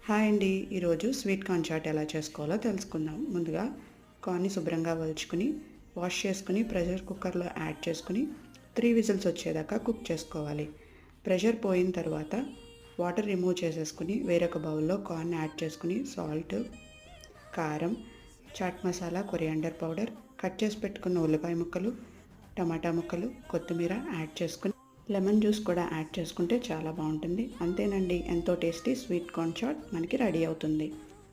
Hi అండి. ఈరోజు sweet corn chat ఎలా చేసుకోవాలో తెలుసుకుందాం. ముందుగా కార్న్ని శుభ్రంగా వలుచుకుని వాష్ చేసుకుని ప్రెషర్ కుక్కర్లో యాడ్ చేసుకుని 3 విజిల్స్ వచ్చేదాకా కుక్ చేసుకోవాలి. ప్రెషర్ పోయిన తర్వాత వాటర్ రిమూవ్ చేసేసుకుని వేరొక బౌల్లో కార్న్ యాడ్ చేసుకుని సాల్ట్, కారం, chaat masala, coriander powder, cut చేసి పెట్టుకున్న ఉల్లిపాయ ముక్కలు, టమాటా ముక్కలు, కొత్తిమీర యాడ్ చేసుకుని లెమన్ జ్యూస్ కూడా యాడ్ చేసుకుంటే చాలా బాగుంటుంది. అంతేనండి, ఎంతో టేస్టీ స్వీట్ కార్న్ చాట్ మనకి రెడీ అవుతుంది.